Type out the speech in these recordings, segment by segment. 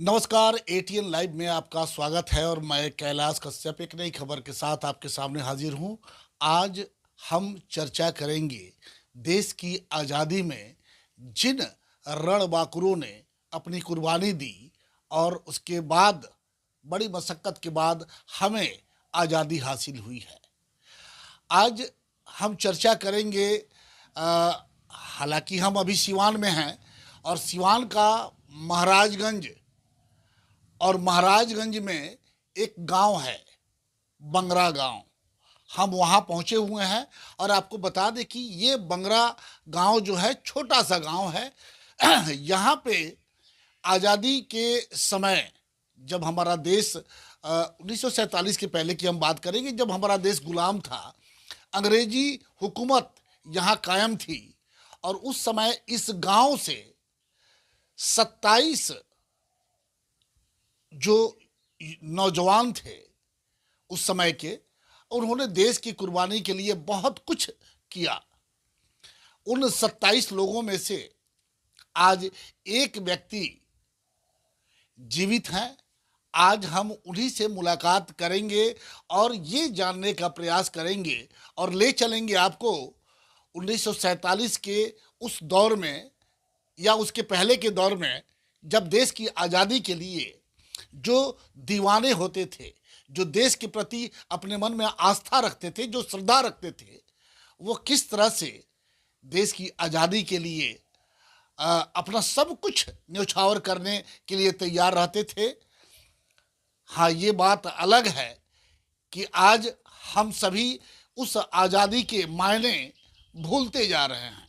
नमस्कार। ATN live में आपका स्वागत है और मैं कैलाश कश्यप एक नई खबर के साथ आपके सामने हाजिर हूं। आज हम चर्चा करेंगे देश की आज़ादी में जिन रणबांकुरों ने अपनी कुर्बानी दी और उसके बाद बड़ी मशक्क़त के बाद हमें आज़ादी हासिल हुई है। आज हम चर्चा करेंगे। हालांकि हम अभी सिवान में हैं और सिवान का महाराजगंज और महाराजगंज में एक गांव है, बंगरा गांव। हम वहां पहुंचे हुए हैं और आपको बता दें कि ये बंगरा गांव जो है छोटा सा गांव है। यहाँ पे आज़ादी के समय जब हमारा देश 1947 के पहले की हम बात करेंगे, जब हमारा देश गुलाम था, अंग्रेजी हुकूमत यहाँ कायम थी और उस समय इस गांव से 27 जो नौजवान थे उस समय के, उन्होंने देश की कुर्बानी के लिए बहुत कुछ किया। उन 27 लोगों में से आज एक व्यक्ति जीवित हैं। आज हम उन्हीं से मुलाकात करेंगे और ये जानने का प्रयास करेंगे और ले चलेंगे आपको 1947 के उस दौर में या उसके पहले के दौर में, जब देश की आज़ादी के लिए जो दीवाने होते थे, जो देश के प्रति अपने मन में आस्था रखते थे, जो श्रद्धा रखते थे, वो किस तरह से देश की आज़ादी के लिए अपना सब कुछ न्यौछावर करने के लिए तैयार रहते थे। हाँ, ये बात अलग है कि आज हम सभी उस आज़ादी के मायने भूलते जा रहे हैं,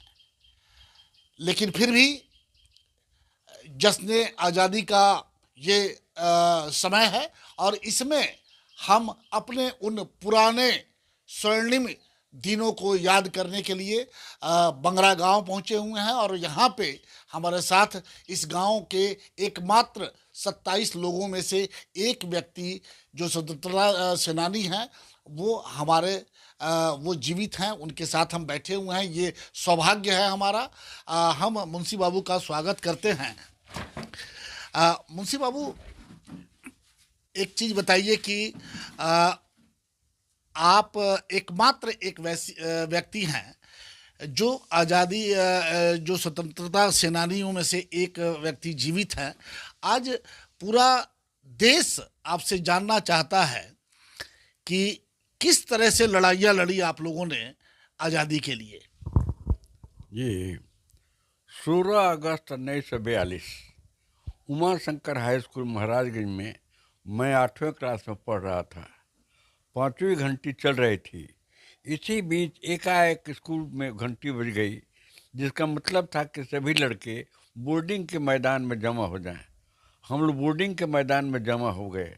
लेकिन फिर भी जश्न आज़ादी का ये समय है और इसमें हम अपने उन पुराने स्वर्णिम दिनों को याद करने के लिए बंगरा गांव पहुंचे हुए हैं। और यहाँ पे हमारे साथ इस गांव के एकमात्र 27 लोगों में से एक व्यक्ति जो स्वतंत्रता सेनानी हैं, वो हमारे वो जीवित हैं, उनके साथ हम बैठे हुए हैं। ये सौभाग्य है हमारा। हम मुंशी बाबू का स्वागत करते हैं। मुंशी बाबू, एक चीज़ बताइए कि आप एकमात्र एक वैसी व्यक्ति हैं जो आज़ादी जो स्वतंत्रता सेनानियों में से एक व्यक्ति जीवित हैं। आज पूरा देश आपसे जानना चाहता है कि किस तरह से लड़ाइयाँ लड़ी आप लोगों ने आज़ादी के लिए। जी, 16 अगस्त 1942 उमा शंकर हाई स्कूल महाराजगंज में मैं 8वीं क्लास में पढ़ रहा था। 5वीं घंटी चल रही थी। इसी बीच एकाएक स्कूल में घंटी बज गई, जिसका मतलब था कि सभी लड़के बोर्डिंग के मैदान में जमा हो जाएं। हम लोग बोर्डिंग के मैदान में जमा हो गए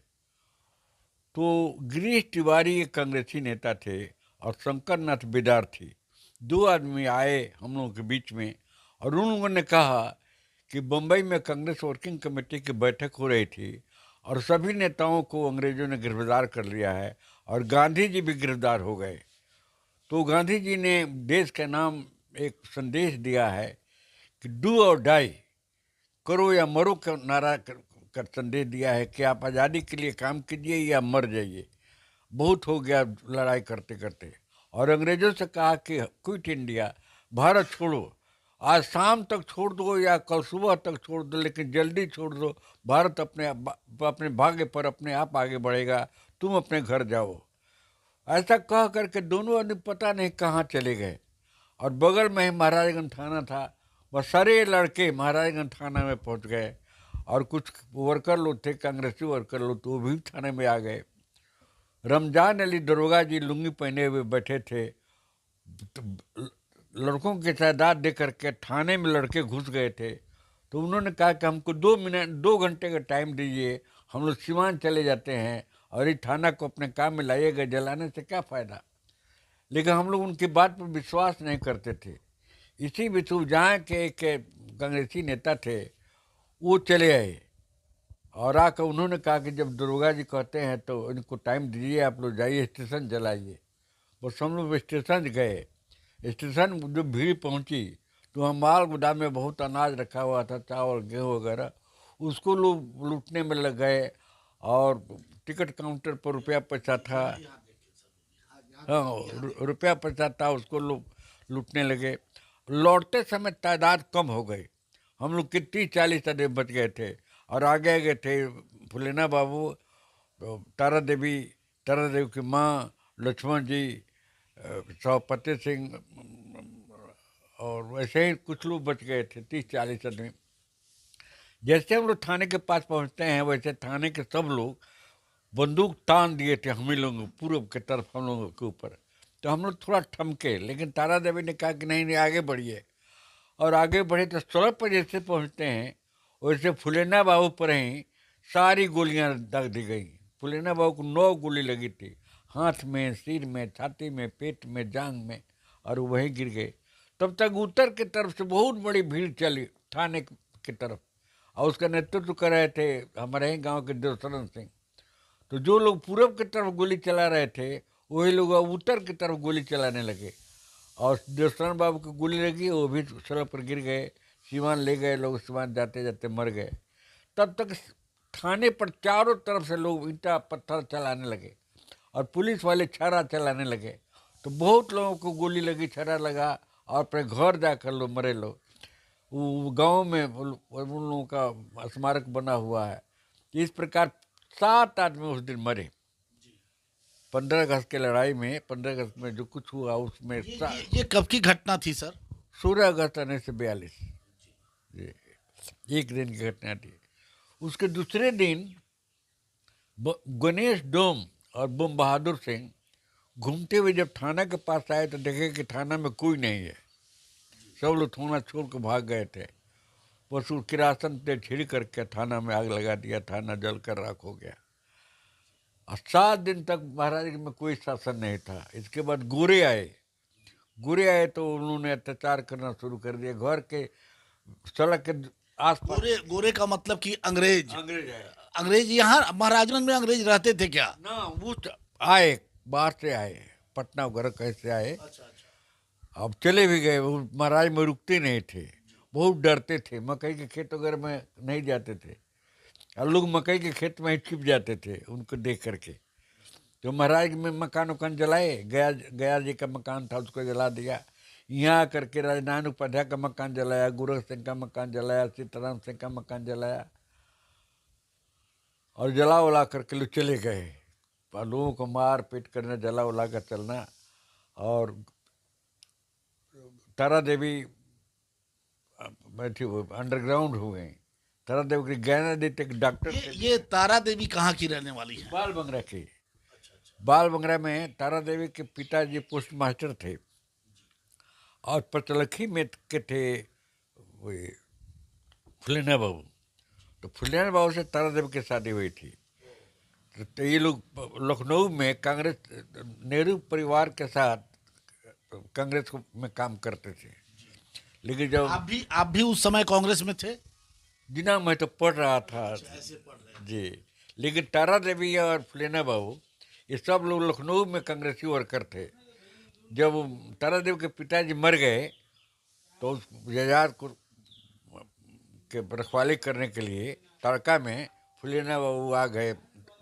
तो गिरीश तिवारी एक कांग्रेसी नेता थे और शंकर नाथ बिडार थी। दो आदमी आए हम लोगों के बीच में और उन लोगों ने कहा कि बम्बई में कांग्रेस वर्किंग कमेटी की बैठक हो रही थी और सभी नेताओं को अंग्रेजों ने गिरफ्तार कर लिया है और गांधी जी भी गिरफ्तार हो गए। तो गांधी जी ने देश के नाम एक संदेश दिया है कि डू और डाई, करो या मरो का नारा कर संदेश दिया है कि आप आज़ादी के लिए काम कीजिए या मर जाइए। बहुत हो गया लड़ाई करते करते और अंग्रेज़ों से कहा कि क्विट इंडिया, भारत छोड़ो, आज शाम तक छोड़ दो या कल सुबह तक छोड़ दो, लेकिन जल्दी छोड़ दो। भारत अपने भाग्य पर अपने आप आगे बढ़ेगा, तुम अपने घर जाओ। ऐसा कह करके दोनों आदमी पता नहीं कहाँ चले गए और बगल में ही महाराजगंज थाना था। वह सारे लड़के महाराजगंज थाना में पहुंच गए और कुछ वर्कर लोग थे, कांग्रेसी वर्कर लोग, तो वो भी थाने में आ गए। रमजान अली दरोगा जी लुंगी पहने हुए बैठे थे। तो लड़कों की तादाद देख करके थाने में लड़के घुस गए थे। तो उन्होंने कहा कि हमको 2 घंटे का टाइम दीजिए, हम लोग सिवान चले जाते हैं और इस थाना को अपने काम में लाइएगा, जलाने से क्या फ़ायदा। लेकिन हम लोग उनकी बात पर विश्वास नहीं करते थे। इसी बीच जहाँ के एक कांग्रेसी नेता थे वो चले आए और आकर उन्होंने कहा कि जब दरोगा जी कहते हैं तो इनको टाइम दीजिए, आप लोग जाइए स्टेशन जलाइए। बस हम लोग स्टेशन गए। स्टेशन जो भीड़ पहुंची तो वहाँ माल गोदाम में बहुत अनाज रखा हुआ था, चावल गेहूँ वगैरह। उसको लोग लूटने में लग गए। और टिकट काउंटर पर रुपया पैसा था, हाँ रुपया पैसा था, उसको लोग लूटने लगे। लौटते समय तादाद कम हो गई, हम लोग के 30-40 आदमी बच गए थे। और आगे आगे थे फुलेना बाबू, तारा देवी, तारा देवी की माँ, लक्ष्मण जी, सौपति सिंह, और वैसे ही कुछ लोग बच गए थे, 30-40 आदमी। जैसे हम लोग थाने के पास पहुंचते हैं, वैसे थाने के सब लोग बंदूक तान दिए थे हम ही लोग पूर्व की तरफ, हम लोगों के ऊपर। तो हम लोग थोड़ा ठमके, लेकिन तारा देवी ने कहा कि नहीं नहीं आगे बढ़िए। और आगे बढ़े तो सड़क पर जैसे पहुंचते हैं, वैसे फुलेना बाबू पर ही सारी गोलियां दाग दी गई। फुलेना बाबू को 9 गोली लगी थी, हाथ में, सिर में, छाती में, पेट में, जांग में, और वहीं गिर गए। तब तक उत्तर की तरफ से बहुत बड़ी भीड़ चली थाने की तरफ, और उसका नेतृत्व कर रहे थे हमारे ही गांव के देवशरण सिंह। तो जो लोग पूरब की तरफ गोली चला रहे थे, वही लोग अब उत्तर की तरफ गोली चलाने लगे। और देवशरण बाबू की गोली लगी, वो भी सड़क पर गिर गए। सीवान ले गए लोग, सीवान जाते जाते मर गए। तब तक थाने पर चारों तरफ से लोग ईंटा पत्थर चलाने लगे, और पुलिस वाले छर्रा चलाने लगे। तो बहुत लोगों को गोली लगी, छर्रा लगा, और अपने घर जाकर लोग मरे लोग। वो गांव में उन लोगों का स्मारक बना हुआ है। इस प्रकार 7 आदमी उस दिन मरे 15 अगस्त की लड़ाई में। 15 अगस्त में जो कुछ हुआ उसमें ये कब की घटना थी सर? 16 अगस्त 1942, एक दिन की घटना थी। उसके दूसरे दिन गणेश डोम और बम बहादुर सिंह घूमते हुए जब थाना के पास आए तो देखे कि थाना में कोई नहीं है, सब लोग थाना छोड़ के भाग गए थे। बस वो किरासन से छिड़ करके थाना में आग लगा दिया, थाना जल कर राख हो गया। और 7 दिन तक महाराज में कोई शासन नहीं था। इसके बाद गोरे आए। गोरे आए तो उन्होंने अत्याचार करना शुरू कर दिया। घर के सड़क के आसपास गोरे गोरे का मतलब कि अंग्रेज? अंग्रेज आए अंग्रेज यहाँ महाराजगंज में अंग्रेज रहते थे क्या? ना, वो आए बाहर से आए, पटना वगैरह कैसे आए। अच्छा। अब चले भी गए, वो महाराज में रुकते नहीं थे, बहुत डरते थे। मकई के खेत वगैरह में नहीं जाते थे, और लोग मकई के खेत में ही छिप जाते थे उनको देख करके। तो महाराज में मकान उकान जलाए, गया जी का मकान था उसको जला दिया। यहाँ आकर के राजनारायण उपाध्याय का मकान जलाया, गोरख सिंह का मकान जलाया, सीताराम सिंह का मकान जलाया, और जला उला करके लोग चले गए। और लोगों को मार पीट करना, जला उला कर चलना। और तारा देवी बैठी अंडरग्राउंड हो गई। तारा देवी की गैना देते एक डॉक्टर थे, ये तारा देवी कहाँ की रहने वाली है? बाल बंगरा के। बाल बंगरा में तारा देवी के पिताजी पोस्ट मास्टर थे, और पचलखी में के थे वही फुलेना बाबू। तो फुलेना बाबू से तारा देवी की शादी हुई थी। तो ये लोग लखनऊ में कांग्रेस, नेहरू परिवार के साथ कांग्रेस में काम करते थे। लेकिन जब आप भी उस समय कांग्रेस में थे? जिना मैं तो पढ़ रहा था ऐसे पढ़ रहे जी। लेकिन तारा देवी और फुलेना बाबू ये सब लोग लखनऊ में कांग्रेसी वर्कर थे। जब तारा देवी के पिताजी मर गए तो उस जायदाद को के रखवाली करने के लिए तड़का में फुलेना बाबू आ गए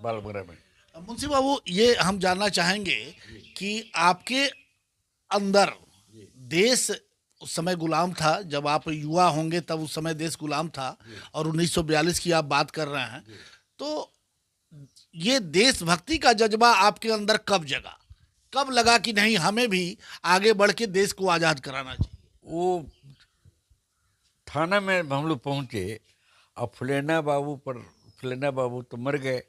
बाल बंगरा में। मुंशी बाबू, ये हम जानना चाहेंगे कि आपके अंदर देश उस समय गुलाम था, जब आप युवा होंगे तब उस समय देश गुलाम था, और 1942 की आप बात कर रहे हैं, तो ये देशभक्ति का जज्बा आपके अंदर कब जगा, कब लगा कि नहीं हमें भी आगे बढ़ के देश को आज़ाद कराना चाहिए? वो थाना में हम लोग पहुँचे, और फुलेना बाबू तो मर गए,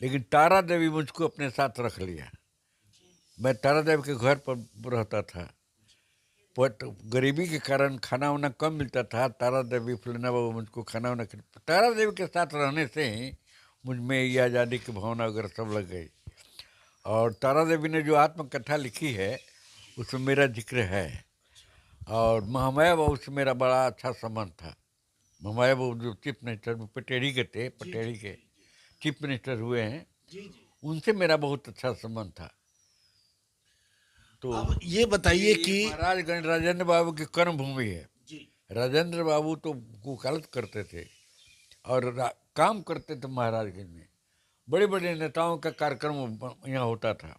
लेकिन तारा देवी मुझको अपने साथ रख लिया। मैं तारा देवी के घर पर रहता था, पर गरीबी के कारण खाना वाना कम मिलता था। तारा देवी फुलेना बाबू मुझको खाना वाना, तारा देवी के साथ रहने से ही मुझ में ये आज़ादी की भावना वगैरह सब लग गई। और तारा देवी ने जो आत्मकथा लिखी है उसमें मेरा जिक्र है। और महामाया बाबू से मेरा बड़ा अच्छा संबंध था। महामाया बाबू जो चीफ मिनिस्टर पटेढ़ी के थे, पटेढ़ी के चीफ मिनिस्टर हुए हैं, उनसे मेरा बहुत अच्छा संबंध था। तो अब ये बताइए कि महाराजगंज राजेंद्र बाबू की कर्म भूमि है। राजेंद्र बाबू तो वकालत करते थे, और काम करते थे महाराजगंज में। बड़े बड़े नेताओं का कार्यक्रम यहाँ होता था।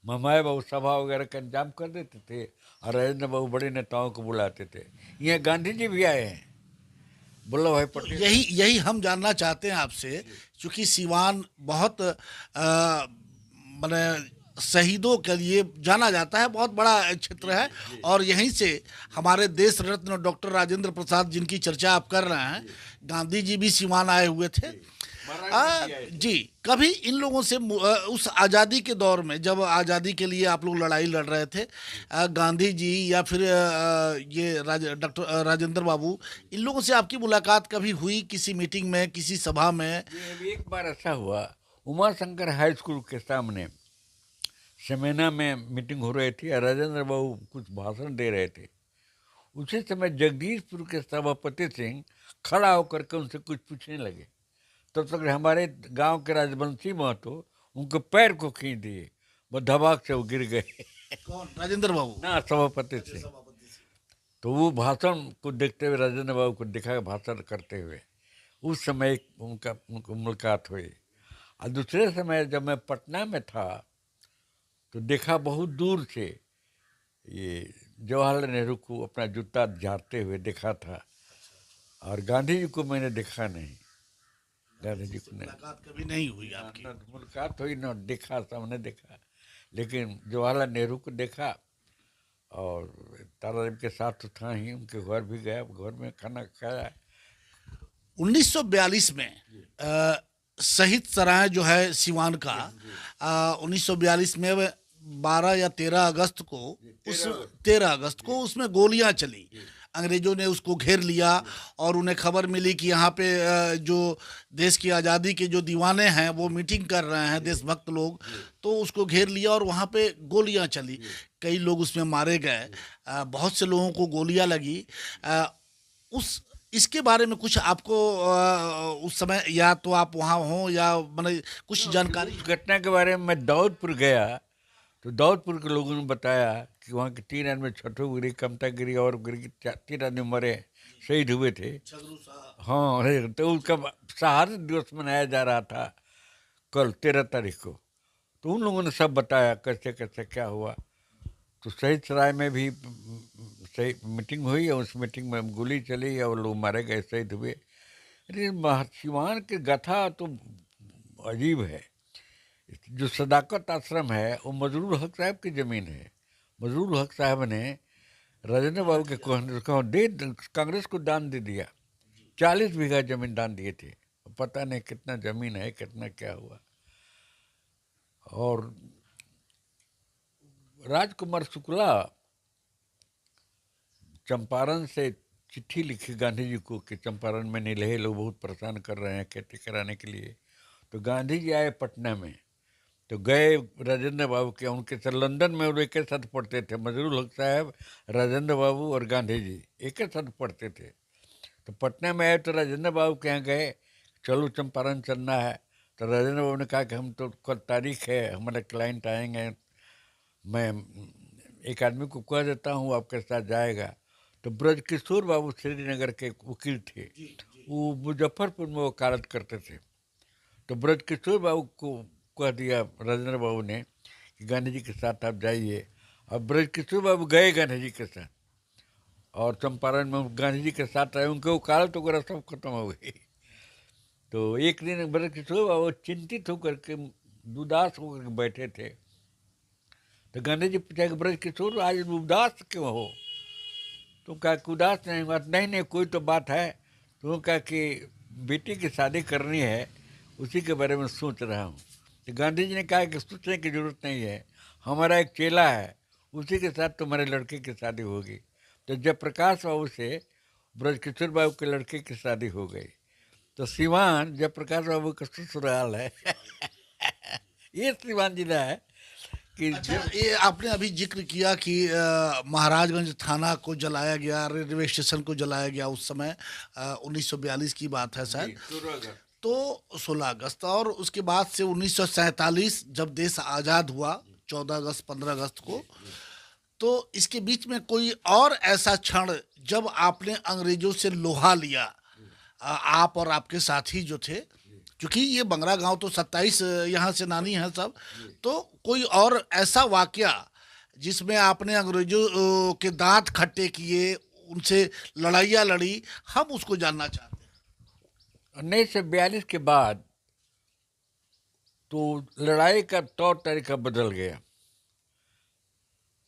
ममाए बाबू सभा वगैरह का इंतजाम कर देते थे और राजेंद्र बाबू बड़े नेताओं को बुलाते थे। यहाँ गांधी जी भी आए हैं, वल्लभ भाई तो पटेल। यही यही हम जानना चाहते हैं आपसे, क्योंकि सीवान बहुत माने शहीदों के लिए जाना जाता है, बहुत बड़ा क्षेत्र है। और यहीं से हमारे देश रत्न डॉक्टर राजेंद्र प्रसाद, जिनकी चर्चा आप कर रहे हैं, गांधी जी भी सीवान आए हुए थे। जी, कभी इन लोगों से उस आज़ादी के दौर में, जब आज़ादी के लिए आप लोग लड़ाई लड़ रहे थे, गांधी जी या फिर ये डॉक्टर राजेंद्र बाबू, इन लोगों से आपकी मुलाकात कभी हुई किसी मीटिंग में, किसी सभा में? अभी एक बार ऐसा हुआ, उमा शंकर हाई स्कूल के सामने सेमेना में मीटिंग हो रही थी और राजेंद्र बाबू कुछ भाषण दे रहे थे। उसी समय जगदीशपुर के सभापति सिंह खड़ा होकर के उनसे कुछ पूछने लगे। तब तक हमारे गांव के राजवंशी महतो उनके पैर को खींच दिए, वो धबाक से वो गिर गए। कौन? राजेंद्र बाबू? ना, सभापति सिंह। तो वो भाषण को देखते हुए राजेंद्र बाबू को देखा भाषण करते हुए, उस समय उनको मुलाकात हुई। और दूसरे समय जब मैं पटना में था तो देखा बहुत दूर से ये जवाहरलाल नेहरू को अपना जूता झाड़ते हुए देखा था, और गांधी जी को मैंने देखा नहीं। गांधी जी को नहीं, मुलाकात कभी नहीं हुई आपकी? ना मुलाकात हुई, ना देखा, सामने देखा, लेकिन जवाहरलाल नेहरू को देखा। और तारादेव के साथ तो था ही, उनके घर भी गया, घर में खाना खाया। 1942 में शहीद सराय जो है सीवान का, 1942 में 12 या 13 अगस्त को, उस 13 अगस्त को उसमें गोलियां चली। अंग्रेजों ने उसको घेर लिया और उन्हें खबर मिली कि यहाँ पे जो देश की आज़ादी के जो दीवाने हैं वो मीटिंग कर रहे हैं, देशभक्त लोग। तो उसको घेर लिया और वहाँ पे गोलियां चली, कई लोग उसमें मारे गए, बहुत से लोगों को गोलियां लगी। उस इसके बारे में कुछ आपको उस समय, या तो आप वहाँ हो या मैंने कुछ जानकारी? उस घटना के बारे में मैं दाऊदपुर गया तो दाऊदपुर के लोगों ने बताया कि वहाँ के 3 आदमी, छठो गिरी, कमता गिरी और गिरी, 3 आदमी मरे, शहीद हुए थे। हाँ, अरे तो उसका शहादत दिवस मनाया जा रहा था कल 13 तारीख को। तो उन लोगों ने सब बताया कैसे कैसे क्या हुआ। तो शहीद सराय में भी सही मीटिंग हुई और उस मीटिंग में गोली चली और लोग मारे गए, शहीद हुए। अरे सीवान की गाथा तो अजीब है। जो सदाकत आश्रम है वो मजरूर हक साहब की ज़मीन है। मजरूर हक साहब ने राजेंद्र बाबू के कांग्रेस को दान दे दिया, 40 बीघा जमीन दान दिए थे। पता नहीं कितना जमीन है, कितना क्या हुआ। और राजकुमार शुक्ला चंपारण से चिट्ठी लिखी गांधी जी को कि चंपारण में नीलहे लोग बहुत परेशान कर रहे हैं खेती कराने के लिए। तो गांधी जी आए पटना में, तो गए राजेंद्र बाबू के, उनके साथ लंदन में वो एक साथ पढ़ते थे, मजरूल हक साहब, राजेंद्र बाबू और गांधी जी एक साथ पढ़ते थे। तो पटना में आए तो राजेंद्र बाबू के यहाँ गए, चलो चंपारण चलना है। तो राजेंद्र बाबू ने कहा कि हम तो कल तारीख है, हमारे क्लाइंट आएंगे, मैं एक आदमी को कह देता हूँ आपके साथ जाएगा। तो ब्रजकिशोर बाबू श्रीनगर के वकील थे, वो मुजफ्फरपुर में वकालत करते थे। तो ब्रजकिशोर बाबू को कह दिया राजेंद्र बाबू ने कि गांधी जी के साथ आप जाइए। और ब्रजकिशोर बाबू गए गांधी जी के साथ और चंपारण में गांधी जी के साथ रहे, उनके वकालत वगैरह सब खत्म हो गई। तो एक दिन ब्रजकिशोर बाबू चिंतित होकर के, उदास होकर के बैठे थे। तो गांधी जी पूछा कि ब्रजकिशोर आज उदास क्यों हो? तो कहा कि उदास नहीं हुआ, नहीं कोई तो बात है। तो कहा कि बेटी की शादी करनी है, उसी के बारे में सोच रहा हूँ। तो गांधी जी ने कहा कि सोचने की जरूरत नहीं है, हमारा एक चेला है, उसी के साथ तुम्हारे लड़के की शादी होगी। तो जयप्रकाश बाबू से ब्रजकिशोर बाबू के लड़के की शादी हो गई। तो सिवान जयप्रकाश बाबू का ससुराल है। ये सिवान जिला है कि अच्छा, ये आपने अभी जिक्र किया कि महाराजगंज थाना को जलाया गया, रेलवे स्टेशन को जलाया गया उस समय, 1942 की बात है शायद। तो 16 अगस्त, और उसके बाद से 1947 जब देश आज़ाद हुआ, 14 अगस्त 15 अगस्त को, तो इसके बीच में कोई और ऐसा क्षण जब आपने अंग्रेजों से लोहा लिया, आप और आपके साथी जो थे, क्योंकि ये बंगरा गांव तो 27 यहाँ से नानी है सब, तो कोई और ऐसा वाकया जिसमें आपने अंग्रेजों के दांत खट्टे किए, उनसे लड़ाइयाँ लड़ी, हम उसको जानना चाहते हैं। 1942 के बाद तो लड़ाई का तौर तरीका बदल गया।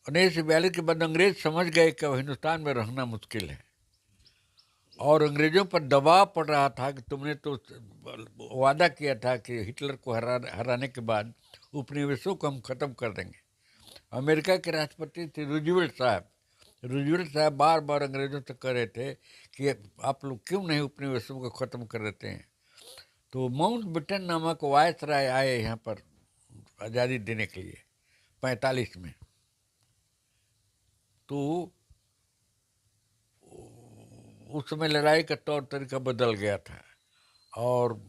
1942 के बाद अंग्रेज समझ गए कि अब हिंदुस्तान में रहना मुश्किल है, और अंग्रेजों पर दबाव पड़ रहा था कि तुमने तो वादा किया था कि हिटलर को हराने के बाद उपनिवेशों को हम ख़त्म कर देंगे। अमेरिका के राष्ट्रपति थे रूजवेल्ट साहब। रूजवेल्ट साहब बार बार अंग्रेजों से कह रहे थे कि आप लोग क्यों नहीं उपनिवेशों को ख़त्म कर देते हैं। तो माउंट बेटन नामक वायसराय आए यहाँ पर आज़ादी देने के लिए 45 में। तो उस समय लड़ाई का तौर तरीका बदल गया था, और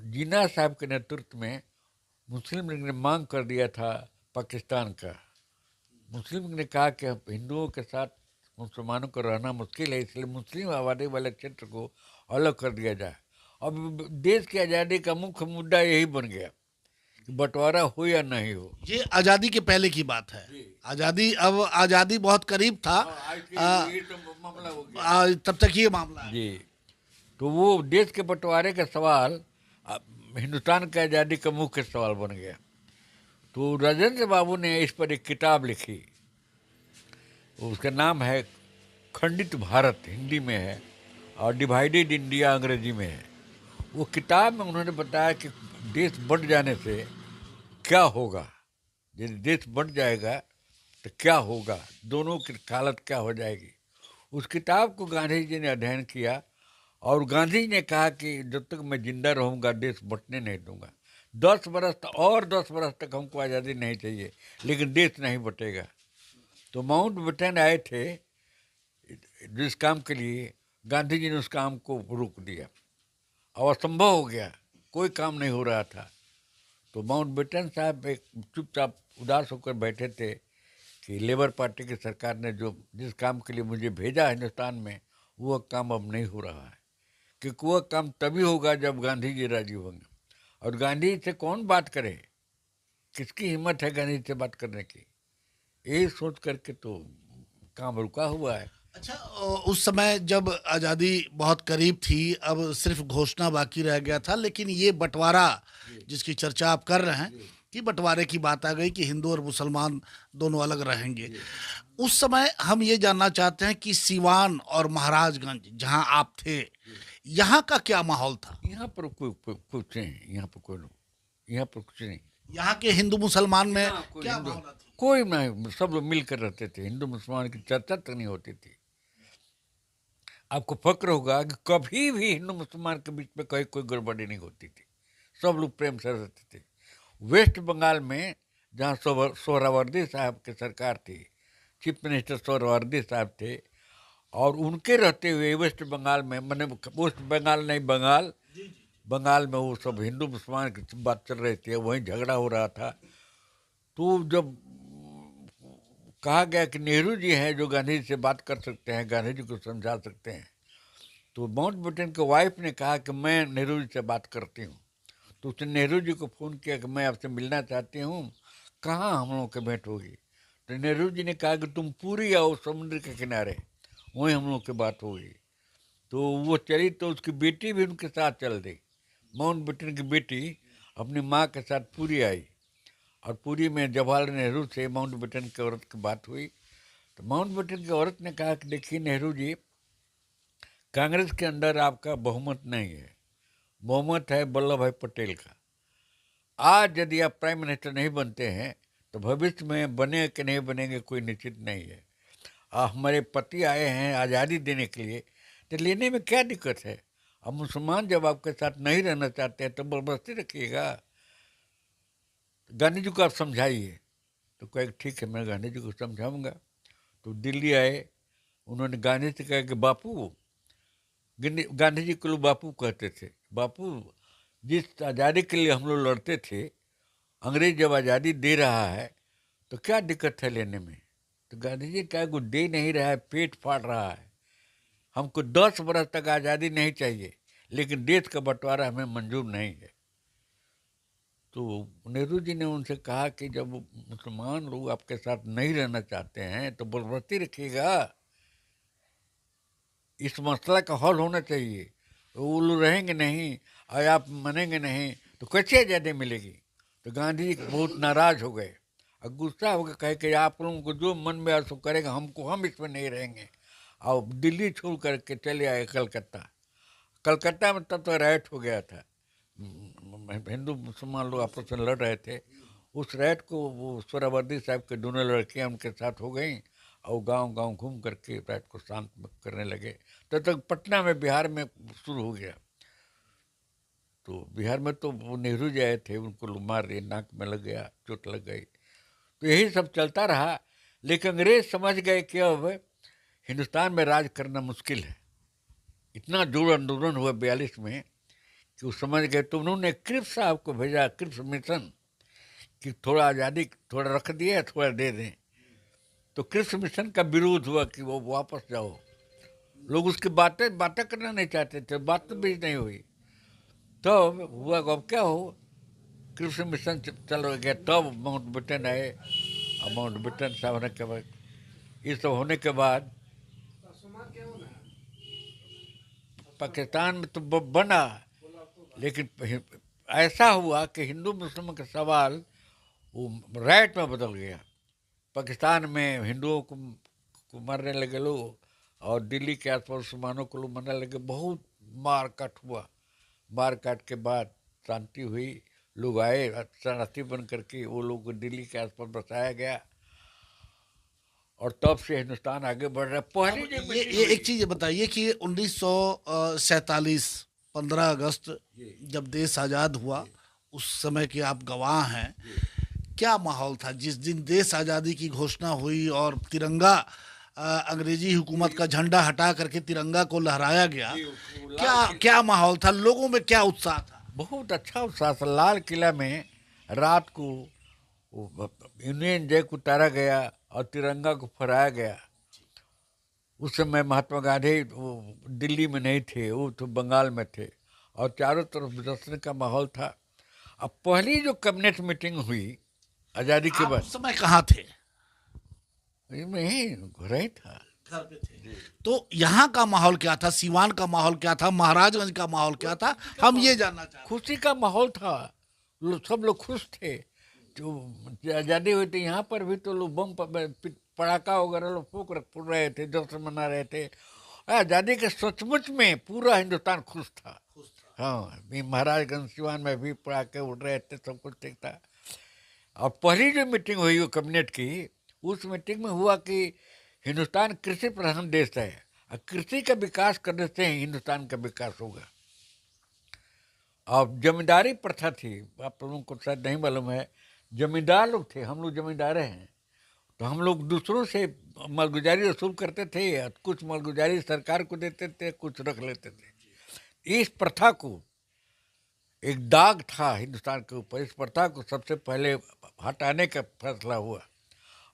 जिन्ना साहब के नेतृत्व में मुस्लिम लीग ने मांग कर दिया था पाकिस्तान का। मुस्लिम लीग ने कहा कि हिंदुओं के साथ मुसलमानों को रहना मुश्किल है, इसलिए मुस्लिम आबादी वाले क्षेत्र को अलग कर दिया जाए। अब देश की आज़ादी का मुख्य मुद्दा यही बन गया कि बंटवारा हो या नहीं हो। ये आज़ादी के पहले की बात है। आज़ादी, अब आज़ादी बहुत करीब था, ये तो मामला हो गया तब तक ये मामला है। जी। तो वो देश के बंटवारे का सवाल हिंदुस्तान की आज़ादी का मुख्य सवाल बन गया। तो राजेंद्र बाबू ने इस पर एक किताब लिखी, उसका नाम है खंडित भारत, हिंदी में है, और डिवाइडेड इंडिया अंग्रेजी में है। वो किताब में उन्होंने बताया कि देश बंट जाने से क्या होगा, यदि देश बंट जाएगा तो क्या होगा, दोनों की हालत क्या हो जाएगी। उस किताब को गांधी जी ने अध्ययन किया, और गांधी जी ने कहा कि जब तक मैं जिंदा रहूंगा देश बंटने नहीं दूंगा। 10 बरस और 10 बरस तक हमको आज़ादी नहीं चाहिए, लेकिन देश नहीं बटेगा। तो माउंट बेटन आए थे जिस काम के लिए, गांधी जी ने उस काम को रोक दिया, और असंभव हो गया, कोई काम नहीं हो रहा था। तो माउंट बेटन साहब एक चुपचाप उदास होकर बैठे थे कि लेबर पार्टी की सरकार ने जो जिस काम के लिए मुझे भेजा हिंदुस्तान में, वह काम अब नहीं हो रहा है, क्योंकि वह काम तभी होगा जब गांधी जी राजी होंगे। और गांधी जी से कौन बात करे, किसकी हिम्मत है गांधी जी से बात करने की, यही सोच करके तो काम रुका हुआ है। अच्छा, उस समय जब आज़ादी बहुत करीब थी, अब सिर्फ घोषणा बाकी रह गया था, लेकिन ये बंटवारा जिसकी चर्चा आप कर रहे हैं, कि बंटवारे की बात आ गई कि हिंदू और मुसलमान दोनों अलग रहेंगे। उस समय हम ये जानना चाहते हैं कि सीवान और महाराजगंज जहां आप थे, यहाँ का क्या माहौल था? यहाँ पर कुछ नहीं, यहाँ पर कुछ नहीं। यहाँ के हिंदू मुसलमान में कोई क्या हिंदू भावना थी? कोई नहीं, सब लोग मिलकर रहते थे, हिंदू मुसलमान की चर्चा तक नहीं होती थी। आपको फक्र होगा कि कभी भी हिंदू मुसलमान के बीच में कहीं कोई गड़बड़ी नहीं होती थी, सब लोग प्रेम से रहते थे। वेस्ट बंगाल में जहाँ सोहरावर्दी साहब की सरकार थी, चीफ मिनिस्टर सोहरावर्दी साहब थे, और उनके रहते हुए वेस्ट बंगाल में, मैंने वेस्ट बंगाल नहीं, बंगाल में वो सब हिंदू मुसलमान की बात चल रही थी, वहीं झगड़ा हो रहा था। तो जब कहा गया कि नेहरू जी हैं जो गांधी जी से बात कर सकते हैं, गांधी जी को समझा सकते हैं, तो माउंट बेटन के वाइफ ने कहा कि मैं नेहरू जी से बात करती हूँ। तो उसने नेहरू जी को फ़ोन किया कि मैं आपसे मिलना चाहती हूँ, कहाँ हम लोगों की भेंट होगी। तो नेहरू जी ने कहा कि तुम पूरी आओ समुद्र के किनारे, वहीं हम लोग की बात होगी। तो वो चली, तो उसकी बेटी भी उनके साथ चल दी। माउंट बेटन की बेटी अपनी माँ के साथ पूरी आई, और पूरी में जवाहरलाल नेहरू से माउंट बेटन की औरत की बात हुई। तो माउंट बेटन की औरत ने कहा कि देखिए नेहरू जी, कांग्रेस के अंदर आपका बहुमत नहीं है, बहुमत है वल्लभ भाई पटेल का। आज यदि आप प्राइम मिनिस्टर नहीं बनते हैं तो भविष्य में बने कि नहीं बनेंगे कोई निश्चित नहीं है। हमारे पति आए हैं आज़ादी देने के लिए, तो लेने में क्या दिक्कत है। अब मुसलमान जब आपके साथ नहीं रहना चाहते हैं तो बर्बस्ती रखिएगा, गांधी जी को आप समझाइए। तो कहा ठीक है, मैं गांधी जी को समझाऊंगा। तो दिल्ली आए, उन्होंने गांधी से कहा कि बापू, गांधी जी को लोग बापू कहते थे, बापू जिस आज़ादी के लिए हम लोग लड़ते थे, अंग्रेज जब आज़ादी दे रहा है तो क्या दिक्कत है लेने में। तो गांधी जी कहा कुछ दे नहीं रहा है, पेट फाड़ रहा है, हमको 10 बरस तक आज़ादी नहीं चाहिए, लेकिन देश का बंटवारा हमें मंजूर नहीं है। तो नेहरू जी ने उनसे कहा कि जब मुसलमान लोग आपके साथ नहीं रहना चाहते हैं तो बलवती रखिएगा, इस मसला का हल होना चाहिए। वो लोग रहेंगे नहीं और आप मानेंगे नहीं तो कैसे आज़ादी मिलेगी। तो गांधी जी बहुत नाराज हो गए और गुस्सा हो गए, कहे कि आप लोगों को जो मन में आसो करेगा, हम इसमें नहीं रहेंगे। और दिल्ली छोड़ करके चले आए कलकत्ता। कलकत्ता में तब तक राइट हो गया था, हिंदू मुसलमान लोग आपस में लड़ रहे थे। उस राइट को वो सोहरावर्दी साहब के दोनों लड़कियां उनके साथ हो गई और गांव गांव घूम करके राइट को शांत करने लगे। तब तक पटना में बिहार में शुरू हो गया। तो बिहार में तो वो नेहरू जी आए थे, उनको लोग मार दिए, नाक में लग गया, चोट लग गई। तो यही सब चलता रहा। लेकिन अंग्रेज समझ गए कि अब हिंदुस्तान में राज करना मुश्किल है। इतना जोर आंदोलन हुआ 42 में कि वो समझ गए। तो उन्होंने क्रिप्स साहब को भेजा, क्रिप्स मिशन, कि थोड़ा आज़ादी थोड़ा रख दिए, थोड़ा दे दें। तो क्रिप्स मिशन का विरोध हुआ कि वो वापस जाओ। लोग उसकी बातें बातें करना नहीं चाहते थे, बात भी नहीं हुई। तब हुआ अब क्या हो, क्रिप्स मिशन चल गया। तब माउंटबेटन आए और माउंटबेटन साहब होने के बाद, ये सब होने के बाद पाकिस्तान में तो बना। लेकिन ऐसा हुआ कि हिंदू मुस्लिम का सवाल वो राइट में बदल गया। पाकिस्तान में हिंदुओं को मारने लगे लोग और दिल्ली के आसपास मुसलमानों को लोग मारने लगे। बहुत मार काट हुआ। मार काट के बाद शांति हुई, लोग आए शरणार्थी बन करके, वो लोग को दिल्ली के आसपास बसाया गया और तब से हिंदुस्तान आगे बढ़ रहा है। पहले जो ये एक चीज ये बताइए कि 1947 15 अगस्त जब देश आज़ाद हुआ, उस समय के आप गवाह हैं। क्या माहौल था जिस दिन देश आज़ादी की घोषणा हुई और तिरंगा अंग्रेजी हुकूमत का झंडा हटा करके तिरंगा को लहराया गया? क्या क्या माहौल था, लोगों में क्या उत्साह था? बहुत अच्छा उत्साह था। लाल किला में रात को यूनियन जैक उतारा गया और तिरंगा को फहराया गया। उस समय महात्मा गांधी वो दिल्ली में नहीं थे, वो तो बंगाल में थे और चारों तरफ जश्न का माहौल था। अब पहली जो कैबिनेट मीटिंग हुई आज़ादी के आप बाद, उस समय कहाँ थे? मैं ही घर ही था। घर पे थे। तो यहाँ का माहौल क्या था, सीवान का माहौल क्या था, महाराजगंज का माहौल क्या था, हम ये जानना चाहते हैं। खुशी का माहौल था, सब लोग खुश थे। जो आज़ादी हुई थी यहाँ पर भी तो लोग बम पटाखा वगैरह लोग फूक रहे थे, जश्न मना रहे थे। आज़ादी के सचमुच में पूरा हिंदुस्तान खुश था। हाँ, महाराजगंज सिवान में भी पटाखे उड़ रहे थे, सब कुछ ठीक था। और पहली जो मीटिंग हुई वो कैबिनेट की, उस मीटिंग में हुआ कि हिंदुस्तान कृषि प्रधान देश है और कृषि का विकास करने से ही हिंदुस्तान का विकास होगा। और जमींदारी प्रथा थी, आप लोगों को शायद नहीं मालूम है, जमींदार लोग थे, हम लोग जमींदार हैं। तो हम लोग दूसरों से मालगुजारी वसूल करते थे, कुछ मालगुजारी सरकार को देते थे, कुछ रख लेते थे। इस प्रथा को एक दाग था हिंदुस्तान के ऊपर। इस प्रथा को सबसे पहले हटाने का फैसला हुआ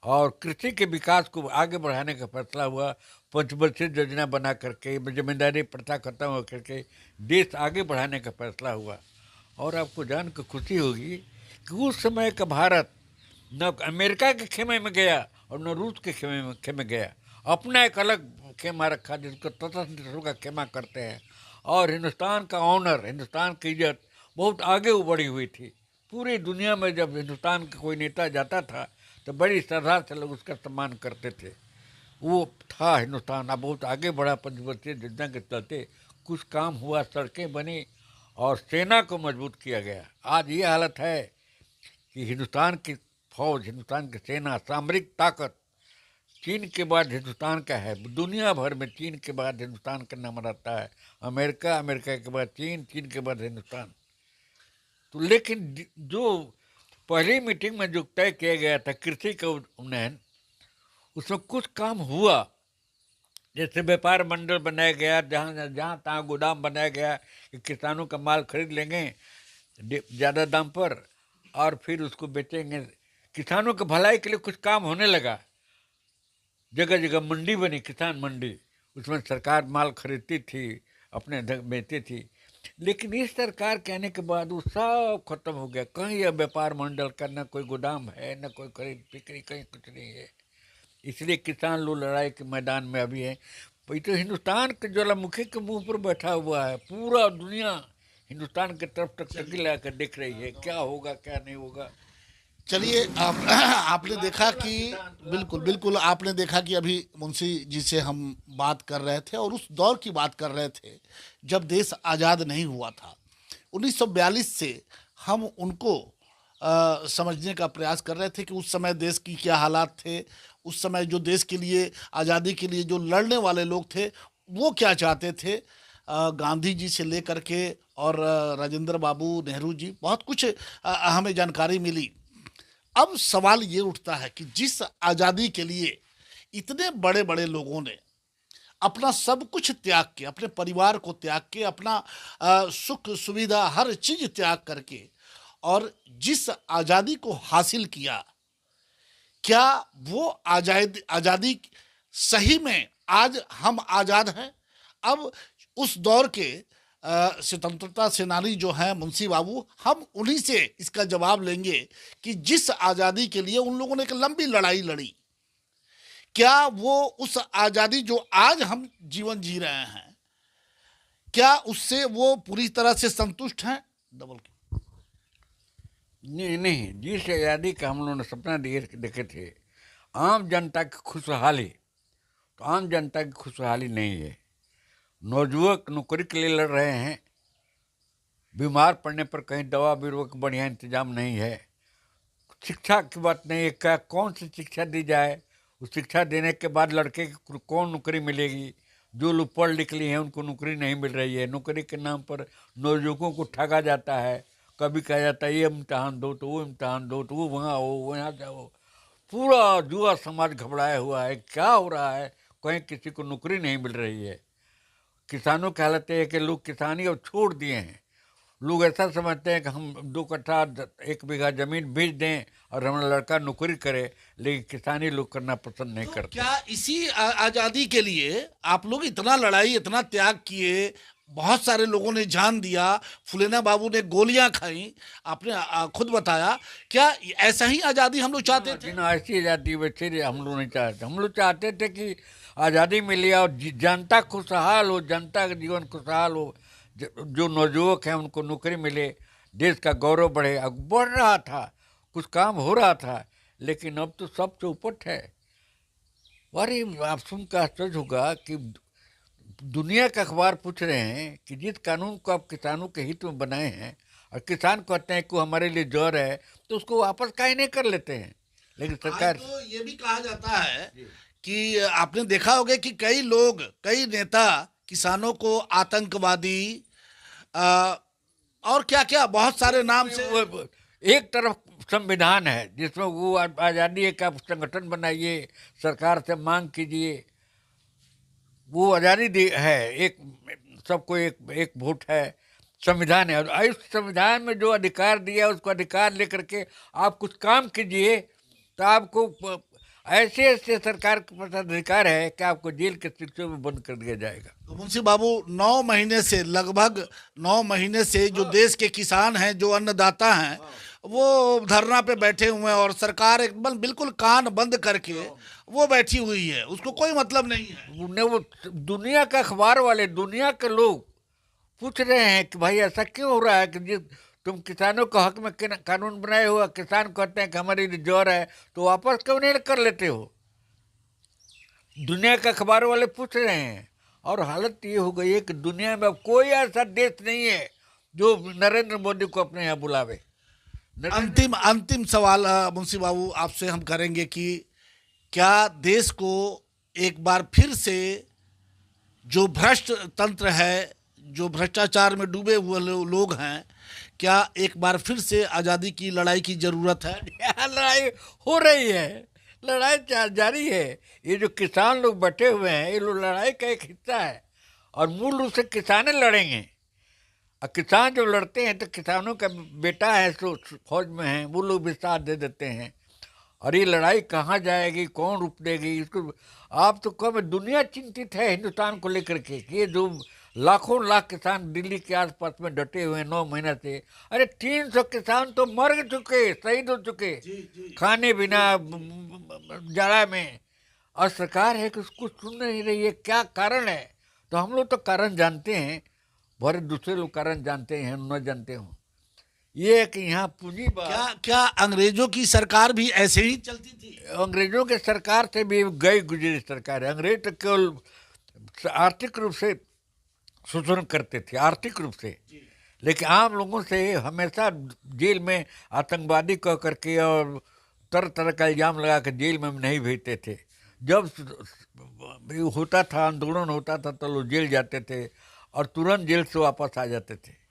और कृषि के विकास को आगे बढ़ाने का फैसला हुआ। पंचवर्षीय योजना बना करके जमींदारी प्रथा खत्म हो करके देश आगे बढ़ाने का फैसला हुआ। और आपको जानकर खुशी होगी कि उस समय का भारत न अमेरिका के खेमे में गया और न रूस के खेमे में गया। अपना एक अलग खेमा रखा जिसको तटस्थ देशों का खेमा करते हैं। और हिंदुस्तान का ऑनर, हिंदुस्तान की इज्जत बहुत आगे बढ़ी हुई थी। पूरी दुनिया में जब हिंदुस्तान का कोई नेता जाता था तो बड़ी श्रद्धा से लोग उसका सम्मान करते थे। वो था हिंदुस्तान। अब बहुत आगे बढ़ा पंचवर्षीय योजना के चलते, कुछ काम हुआ, सड़कें बनी और सेना को मजबूत किया गया। आज ये हालत है कि हिंदुस्तान की फौज, हिंदुस्तान की सेना, सामरिक ताकत चीन के बाद हिंदुस्तान का है। दुनिया भर में चीन के बाद हिंदुस्तान का नाम रहता है। अमेरिका, अमेरिका के बाद चीन, चीन के बाद हिंदुस्तान। तो लेकिन जो पहली मीटिंग में जो तय किया गया था कृषि का उन्नयन, उसमें कुछ काम हुआ। जैसे व्यापार मंडल बनाया गया, जहाँ जहाँ तहाँ गोदाम बनाया गया कि किसानों का माल खरीद लेंगे ज़्यादा दाम पर और फिर उसको बेचेंगे। किसानों की भलाई के लिए कुछ काम होने लगा। जगह जगह मंडी बनी, किसान मंडी, उसमें सरकार माल खरीदती थी, अपने बेचती थी। लेकिन इस सरकार के आने के बाद वो सब खत्म हो गया। कहीं यह व्यापार मंडल का न कोई गोदाम है, न कोई खरीद बिक्री, कहीं कुछ नहीं है। इसलिए किसान लोग लड़ाई के मैदान में अभी है। ये तो हिंदुस्तान के ज्वालामुखी के मुंह पर बैठा हुआ है। पूरा दुनिया हिंदुस्तान की तरफ टकटकी लगा कर देख रही है, क्या होगा क्या नहीं होगा। चलिए आपने देखा कि बिल्कुल बिल्कुल आपने देखा कि अभी मुंशी जी से हम बात कर रहे थे और उस दौर की बात कर रहे थे जब देश आज़ाद नहीं हुआ था। 1942 से हम उनको समझने का प्रयास कर रहे थे कि उस समय देश की क्या हालात थे, उस समय जो देश के लिए आज़ादी के लिए जो लड़ने वाले लोग थे वो क्या चाहते थे। गांधी जी से लेकर के और राजेंद्र बाबू, नेहरू जी, बहुत कुछ हमें जानकारी मिली। अब सवाल ये उठता है कि जिस आज़ादी के लिए इतने बड़े बड़े लोगों ने अपना सब कुछ त्याग के, अपने परिवार को त्याग के, अपना सुख सुविधा हर चीज त्याग करके और जिस आज़ादी को हासिल किया, क्या वो आज़ादी सही में आज हम आज़ाद हैं? अब उस दौर के स्वतंत्रता सेनानी जो हैं मुंशी बाबू, हम उन्हीं से इसका जवाब लेंगे कि जिस आज़ादी के लिए उन लोगों ने एक लंबी लड़ाई लड़ी, क्या वो उस आज़ादी जो आज हम जीवन जी रहे हैं, क्या उससे वो पूरी तरह से संतुष्ट हैं? डबल नहीं नहीं, जिस आज़ादी का हम लोगों ने सपना देखे थे, आम जनता की खुशहाली, तो आम जनता की खुशहाली नहीं है। नौजुवक नौकरी के लिए लड़ रहे हैं, बीमार पड़ने पर कहीं दवा बीरो का बढ़िया इंतजाम नहीं है। शिक्षा की बात नहीं है, क्या कौन सी शिक्षा दी जाए, उस शिक्षा देने के बाद लड़के की कौन नौकरी मिलेगी। जो लोग पढ़ लिख लिए हैं उनको नौकरी नहीं मिल रही है। नौकरी के नाम पर नौजुवकों को ठगा जाता है। कभी कहा जाता है ये इम्तहान दो तो वो इम्तहान दो, तो वो वहाँ हो वहाँ जाओ। पूरा जुआ समाज घबराया हुआ है। क्या हो रहा है, कहीं किसी को नौकरी नहीं मिल रही है। किसानों की हालत है कि लोग किसानी अब छोड़ दिए हैं। लोग ऐसा समझते हैं कि हम 2 कट्ठा 1 बीघा जमीन बेच दें और हमारा लड़का नौकरी करे, लेकिन किसानी लोग करना पसंद नहीं करते। क्या इसी आज़ादी के लिए आप लोग इतना लड़ाई, इतना त्याग किए, बहुत सारे लोगों ने जान दिया, फुलेना बाबू ने गोलियां खाई, आपने खुद बताया, क्या ऐसा ही आज़ादी हम लोग चाहते थे? लेकिन ऐसी आज़ादी वैसे हम लोग नहीं चाहते। हम लोग चाहते थे कि आज़ादी मिली और जनता खुशहाल हो, जनता का जीवन खुशहाल हो, जो नौजुवक हैं उनको नौकरी मिले, देश का गौरव बढ़े। अब बढ़ रहा था, कुछ काम हो रहा था, लेकिन अब तो सब चौपट है। अरे आप सुनकर आश्चर्य होगा कि दुनिया का अखबार पूछ रहे हैं कि जिस कानून को आप किसानों के हित में बनाए हैं और किसान कहते हैं कि हमारे लिए जौर है, तो उसको वापस काहे नहीं कर लेते हैं। लेकिन सरकार, तो ये भी कहा जाता है कि आपने देखा होगा कि कई लोग, कई नेता किसानों को आतंकवादी और क्या क्या बहुत सारे नाम से, एक तरफ संविधान है जिसमें वो आज़ादी है कि आप संगठन बनाइए, सरकार से मांग कीजिए, वो आज़ादी है। एक सबको एक वोट है, संविधान है। और इस संविधान में जो अधिकार दिया उसको अधिकार लेकर के आप कुछ काम कीजिए, तो आपको ऐसे ऐसे सरकार के पास अधिकार है कि आपको जेल के शिक्षों में बंद कर दिया जाएगा। तो मुंशी बाबू 9 महीने से, लगभग 9 महीने से जो देश के किसान हैं, जो अन्नदाता हैं, वो धरना पे बैठे हुए हैं और सरकार एकदम बिल्कुल कान बंद करके वो बैठी हुई है, उसको कोई मतलब नहीं है। उन्हें वो दुनिया का अखबार वाले, दुनिया के लोग पूछ रहे हैं कि भाई ऐसा क्यों हो रहा है कि जिस तुम किसानों के हक में कानून बनाए हुआ, किसान कहते हैं कि हमारी जौर है, तो वापस क्यों नहीं कर लेते हो। दुनिया के अखबार वाले पूछ रहे हैं। और हालत ये हो गई है कि दुनिया में अब कोई ऐसा देश नहीं है जो नरेंद्र मोदी को अपने यहाँ बुलावे। अंतिम सवाल मुंशी बाबू आपसे हम करेंगे कि क्या देश को एक बार फिर से जो भ्रष्ट तंत्र है, जो भ्रष्टाचार में डूबे हुए लोग हैं, क्या एक बार फिर से आज़ादी की लड़ाई की ज़रूरत है? लड़ाई हो रही है, लड़ाई जारी है। ये जो किसान लोग बैठे हुए हैं, ये लोग लड़ाई का एक हिस्सा है और मूल रूप से किसान लड़ेंगे। और किसान जब लड़ते हैं तो किसानों का बेटा है तो फौज में है, वो लोग भी साथ दे देते हैं। और ये लड़ाई कहाँ जाएगी, कौन रूप देगी, इसको आप तो कब, दुनिया चिंतित है हिंदुस्तान को लेकर के कि ये जो लाखों लाख किसान दिल्ली के आसपास में डटे हुए हैं 9 महीना से। अरे 300 किसान तो मर चुके, शहीद हो चुके खाने बिना जाड़ा में, और सरकार है कि उसको सुन नहीं रही है। क्या कारण है? तो हम लोग तो कारण जानते हैं, बहुत दूसरे लोग कारण जानते हैं, न जानते हो। ये है कि यहाँ पूंजी क्या क्या अंग्रेजों की सरकार भी ऐसे ही चलती थी? अंग्रेजों के सरकार से भी गई गुजरी सरकार है। अंग्रेज तो केवल आर्थिक रूप से शोषण करते थे, आर्थिक रूप से, लेकिन आम लोगों से हमेशा जेल में आतंकवादी कह करके और तरह तरह का इल्ज़ाम लगा कर जेल में नहीं भेजते थे। जब होता था, आंदोलन होता था, तो लोग जेल जाते थे और तुरंत जेल से वापस आ जाते थे।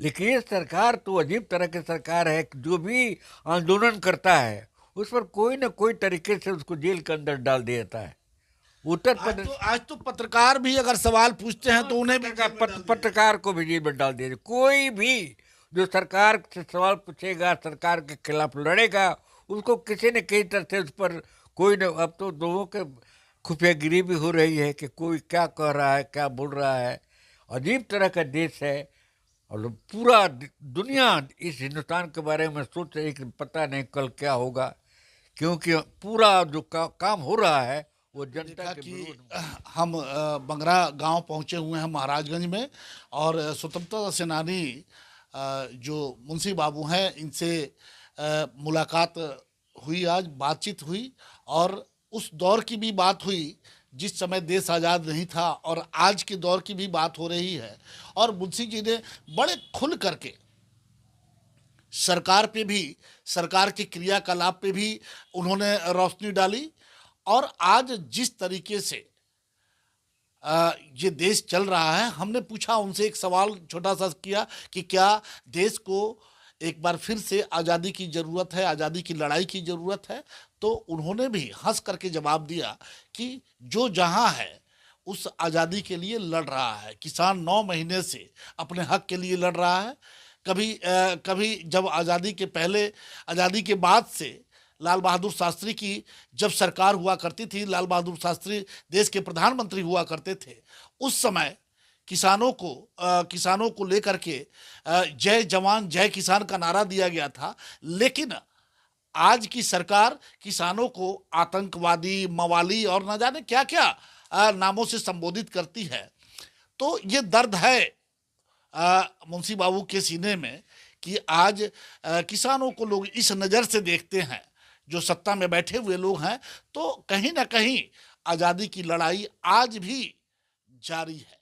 लेकिन ये सरकार तो अजीब तरह की सरकार है कि जो भी आंदोलन करता है उस पर कोई ना कोई तरीके से उसको जेल के अंदर डाल देता है। उत्तर प्रदेश आज तो पत्रकार भी अगर सवाल पूछते हैं तो उन्हें भी पत्रकार को भी जेल में डाल दिया। कोई भी जो सरकार से सवाल पूछेगा, सरकार के खिलाफ लड़ेगा, उसको किसी न किसी तरह से उस पर कोई न, अब तो लोगों के खुफियागिरी भी हो रही है कि कोई क्या कह रहा है, क्या बोल रहा है। अजीब तरह का देश है और पूरा दुनिया इस हिंदुस्तान के बारे में सोच रही कि पता नहीं कल क्या होगा, क्योंकि पूरा जो काम हो रहा है वो जनता के विरोध में। हम बंगरा गांव पहुंचे हुए हैं महाराजगंज में, और स्वतंत्रता सेनानी जो मुंशी बाबू हैं, इनसे मुलाकात हुई, आज बातचीत हुई, और उस दौर की भी बात हुई जिस समय देश आज़ाद नहीं था, और आज के दौर की भी बात हो रही है। और मुंशी जी ने बड़े खुल करके सरकार पे भी, सरकार के क्रियाकलाप पे भी उन्होंने रोशनी डाली। और आज जिस तरीके से ये देश चल रहा है, हमने पूछा उनसे, एक सवाल छोटा सा किया कि क्या देश को एक बार फिर से आज़ादी की ज़रूरत है, आज़ादी की लड़ाई की ज़रूरत है? तो उन्होंने भी हंस करके जवाब दिया कि जो जहां है उस आज़ादी के लिए लड़ रहा है। किसान 9 महीने से अपने हक के लिए लड़ रहा है। कभी जब आज़ादी के पहले, आज़ादी के बाद से लाल बहादुर शास्त्री की जब सरकार हुआ करती थी, लाल बहादुर शास्त्री देश के प्रधानमंत्री हुआ करते थे, उस समय किसानों को लेकर के जय जवान जय किसान का नारा दिया गया था। लेकिन आज की सरकार किसानों को आतंकवादी, मवाली और न जाने क्या क्या नामों से संबोधित करती है। तो ये दर्द है मुंशी बाबू के सीने में कि आज किसानों को लोग इस नज़र से देखते हैं, जो सत्ता में बैठे हुए लोग हैं। तो कहीं ना कहीं आज़ादी की लड़ाई आज भी जारी है।